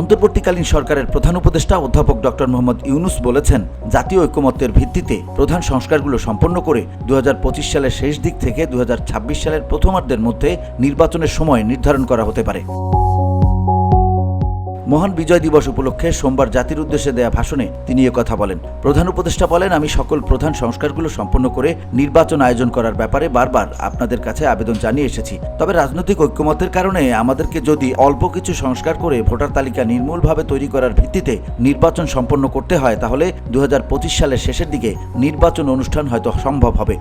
অন্তর্বর্তীকালীন সরকারের প্রধান উপদেষ্টা অধ্যাপক ডক্টর মোহাম্মদ ইউনূস বলেছেন, জাতীয় ঐকমত্যের ভিত্তিতে প্রধান সংস্কারগুলো সম্পন্ন করে 2025 সালের শেষ দিক থেকে 2026 সালের প্রথমার্ধের মধ্যে নির্বাচনের সময় নির্ধারণ করা হতে পারে। মহান বিজয় দিবস উপলক্ষে সোমবার জাতির উদ্দেশ্যে দেয়া ভাষণে তিনি কথা বলেন। প্রধান উপদেষ্টা বলেন, আমি সকল প্রধান সংস্কারগুলো সম্পন্ন করে নির্বাচন আয়োজন করার ব্যাপারে বারবার আপনাদের কাছে আবেদন জানিয়ে এসেছি। তবে রাজনৈতিক ঐকমত্যের কারণে আমাদেরকে যদি অল্প কিছু সংস্কার করে ভোটার তালিকা নির্মূলভাবে তৈরি করার ভিত্তিতে নির্বাচন সম্পন্ন করতে হয়, তাহলে 2025 সালের শেষের দিকে নির্বাচন অনুষ্ঠান হয়তো সম্ভব হবে।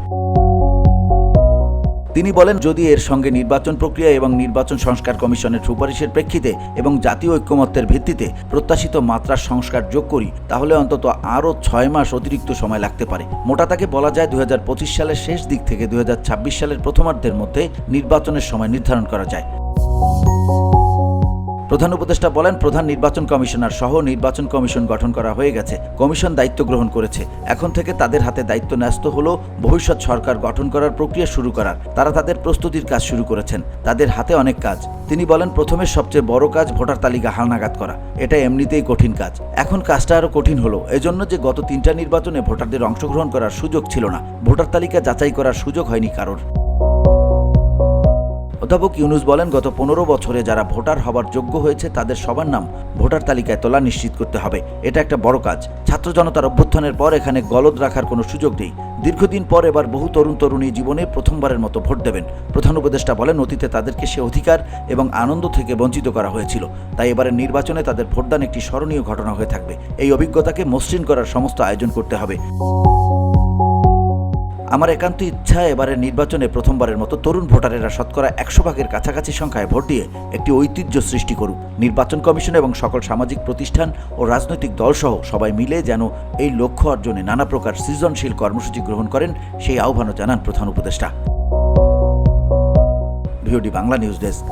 তিনি বলেন, যদি এর সঙ্গে নির্বাচন প্রক্রিয়া এবং নির্বাচন সংস্কার কমিশনের সুপারিশের প্রেক্ষিতে এবং জাতীয় ঐকমত্যের ভিত্তিতে প্রত্যাশিত মাত্রার সংস্কার যোগ করি, তাহলে অন্তত আরও 6 মাস অতিরিক্ত সময় লাগতে পারে। মোটা তাকে বলা যায় 2025 সালের শেষ দিক থেকে 2026 সালের প্রথমার্ধের মধ্যে নির্বাচনের সময় নির্ধারণ করা যায়। প্রধান উপদেষ্টা বলেন, প্রধান নির্বাচন কমিশনার সহ নির্বাচন কমিশন গঠন করা হয়ে গেছে। কমিশন দায়িত্ব গ্রহণ করেছে। এখন থেকে তাদের হাতে দায়িত্ব ন্যস্ত হলো ভবিষ্যৎ সরকার গঠন করার প্রক্রিয়া শুরু করার। তারা তাদের প্রস্তুতির কাজ শুরু করেছেন। তাদের হাতে অনেক কাজ। তিনি বলেন, প্রথমে সবচেয়ে বড় কাজ ভোটার তালিকা হালনাগাদ করা। এটা এমনিতেই কঠিন কাজ। এখন কাজটা আরও কঠিন হলো এজন্য যে গত 3টা নির্বাচনে ভোটারদের অংশগ্রহণ করার সুযোগ ছিল না। ভোটার তালিকা যাচাই করার সুযোগ হয়নি কারোর। অধ্যাপক ইউনূস বলেন, গত 15 বছরে যারা ভোটার হবার যোগ্য হয়েছে তাদের সবার নাম ভোটার তালিকায় তোলা নিশ্চিত করতে হবে। এটা একটা বড় কাজ। ছাত্র জনতার অভ্যুত্থানের পর এখানে গলদ রাখার কোনো সুযোগ নেই। দীর্ঘদিন পর এবার বহু তরুণ তরুণী জীবনে প্রথমবারের মতো ভোট দেবেন। প্রধান উপদেষ্টা বলেন, অতীতে তাদেরকে সে অধিকার এবং আনন্দ থেকে বঞ্চিত করা হয়েছিল। তাই এবারের নির্বাচনে তাদের ভোটদান একটি স্মরণীয় ঘটনা হয়ে থাকবে। এই অভিজ্ঞতাকে মসৃণ করার সমস্ত আয়োজন করতে হবে। আমার একান্ত ইচ্ছা, এবারের নির্বাচনে প্রথমবারের মতো তরুণ ভোটারেরা শতকরা 100% কাছাকাছি সংখ্যায় ভোট দিয়ে একটি ঐতিহ্য সৃষ্টি করুক। নির্বাচন কমিশন এবং সকল সামাজিক প্রতিষ্ঠান ও রাজনৈতিক দলসহ সবাই মিলে যেন এই লক্ষ্য অর্জনে নানা প্রকার সৃজনশীল কর্মসূচি গ্রহণ করেন, সেই আহ্বানও জানান প্রধান উপদেষ্টা। VOD Bangla news desk.